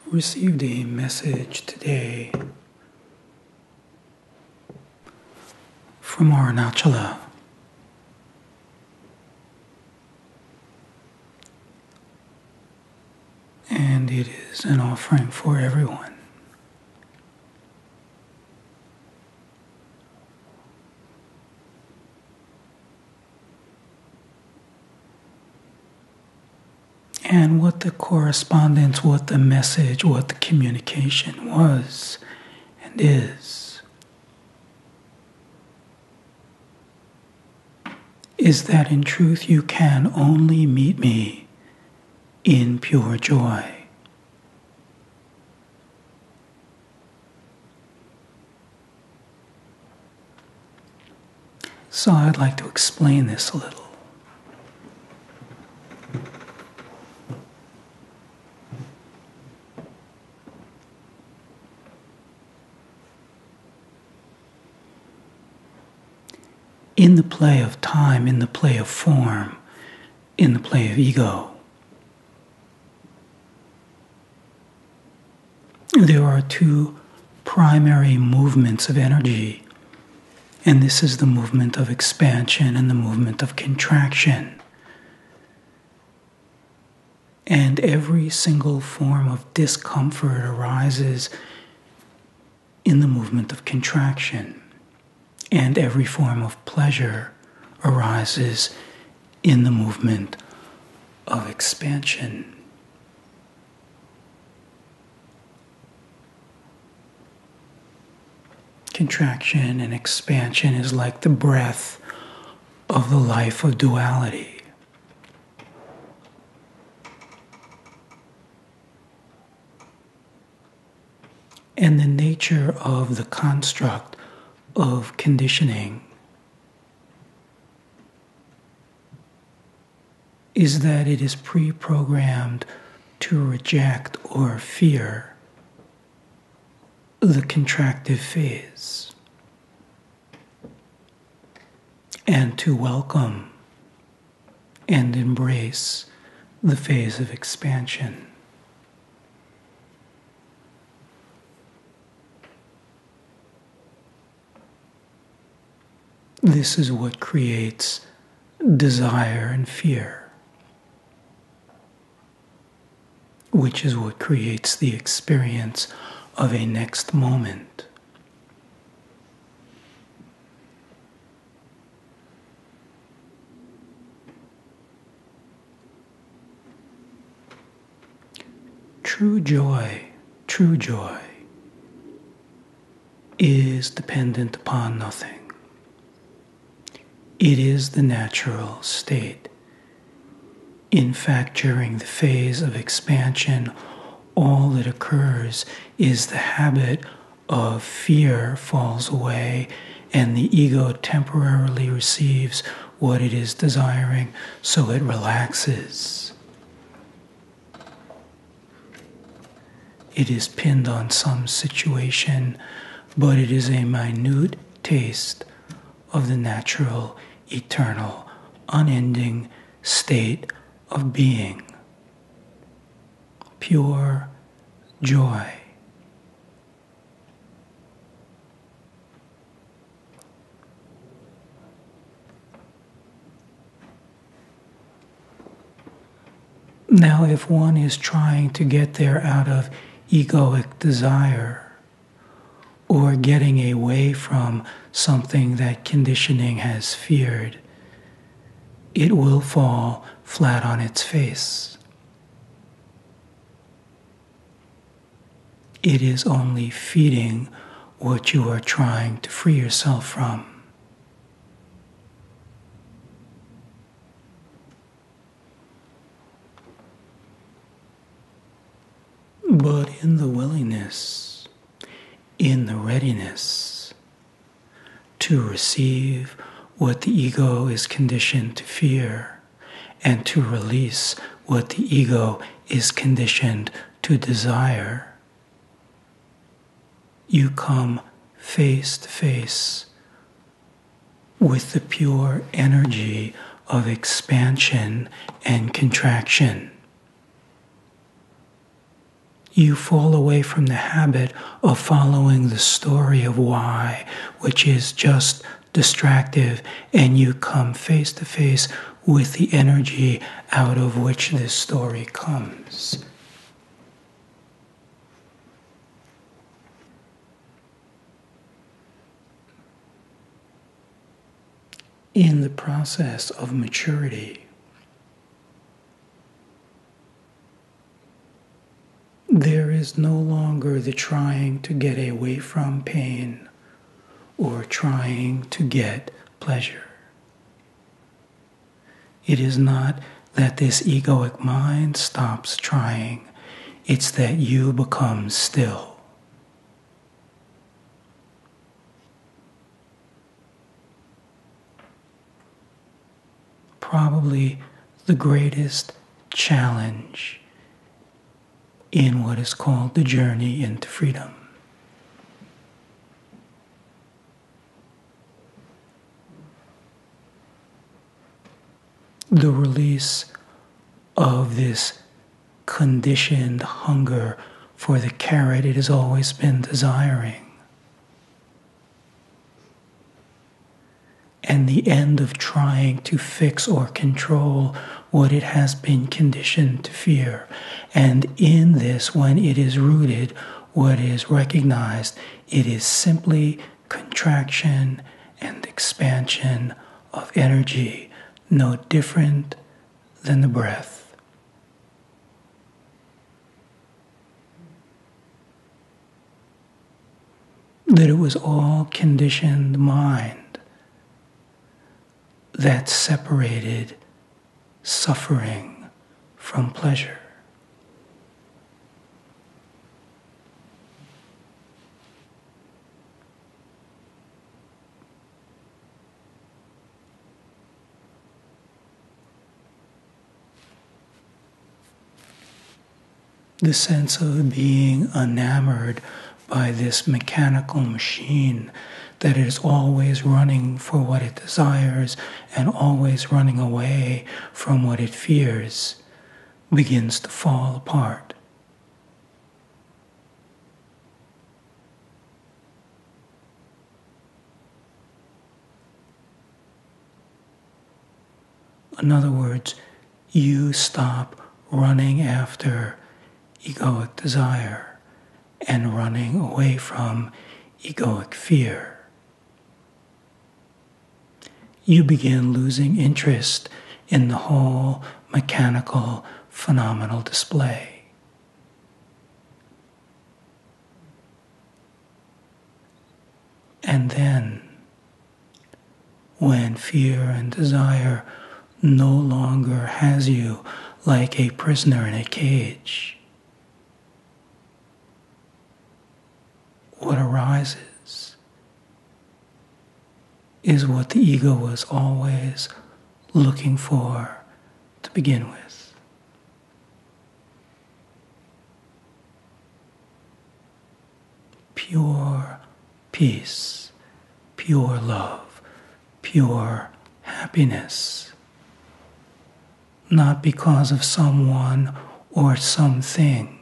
Received a message today from Arunachala. And it is an offering for everyone. And what the correspondence, what the message, what the communication was and is that in truth you can only meet me in pure joy. So I'd like to explain this a little. In the play of time, in the play of form, in the play of ego, there are two primary movements of energy, and this is the movement of expansion and the movement of contraction. And every single form of discomfort arises in the movement of contraction. And every form of pleasure arises in the movement of expansion. Contraction and expansion is like the breath of the life of duality. And the nature of the construct of conditioning is that it is pre-programmed to reject or fear the contractive phase and to welcome and embrace the phase of expansion. This is what creates desire and fear, which is what creates the experience of a next moment. True joy is dependent upon nothing. It is the natural state. In fact, during the phase of expansion, all that occurs is the habit of fear falls away and the ego temporarily receives what it is desiring, so it relaxes. It is pinned on some situation, but it is a minute taste of the natural, eternal, unending state of being. Pure joy. Now, if one is trying to get there out of egoic desire, or getting away from something that conditioning has feared, it will fall flat on its face. It is only feeding what you are trying to free yourself from. But in the willingness, in the readiness to receive what the ego is conditioned to fear and to release what the ego is conditioned to desire, you come face to face with the pure energy of expansion and contraction. you fall away from the habit of following the story of why, which is just distractive, and you come face to face with the energy out of which this story comes. In the process of maturity, there is no longer the trying to get away from pain or trying to get pleasure. It is not that this egoic mind stops trying, it's that you become still. Probably the greatest challenge in what is called the journey into freedom. The release of this conditioned hunger for the carrot it has always been desiring. And the end of trying to fix or control what it has been conditioned to fear. And in this, when it is rooted, what is recognized, it is simply contraction and expansion of energy, no different than the breath. That it was all conditioned mind that separated suffering from pleasure. The sense of being enamored by this mechanical machine that is always running for what it desires and always running away from what it fears begins to fall apart. In other words, you stop running after egoic desire and running away from egoic fear. You begin losing interest in the whole mechanical phenomenal display. And then, when fear and desire no longer has you like a prisoner in a cage, what arises is what the ego was always looking for to begin with. Pure peace, pure love, pure happiness. Not because of someone or something,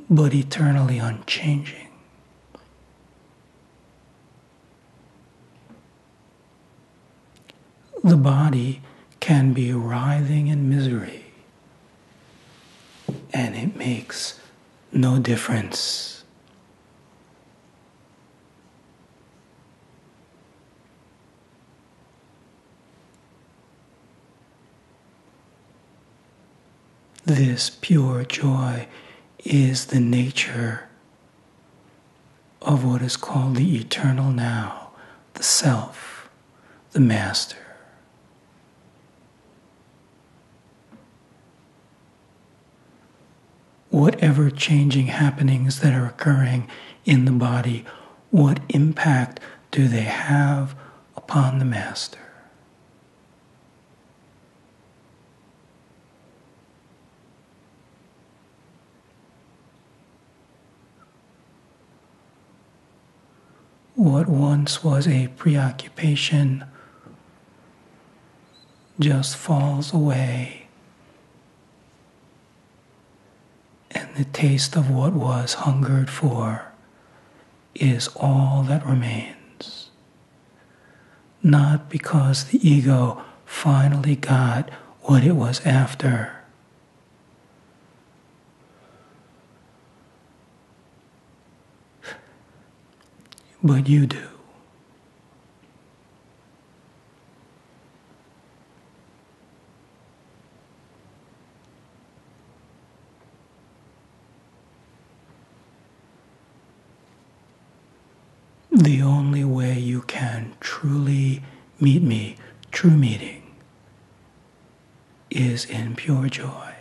but eternally unchanging. The body can be writhing in misery, and it makes no difference. This pure joy is the nature of what is called the eternal now, the self, the master. Whatever changing happenings that are occurring in the body, what impact do they have upon the master? What once was a preoccupation just falls away, and the taste of what was hungered for is all that remains. Not because the ego finally got what it was after, but you do. The only way you can truly meet me, true meeting, is in pure joy.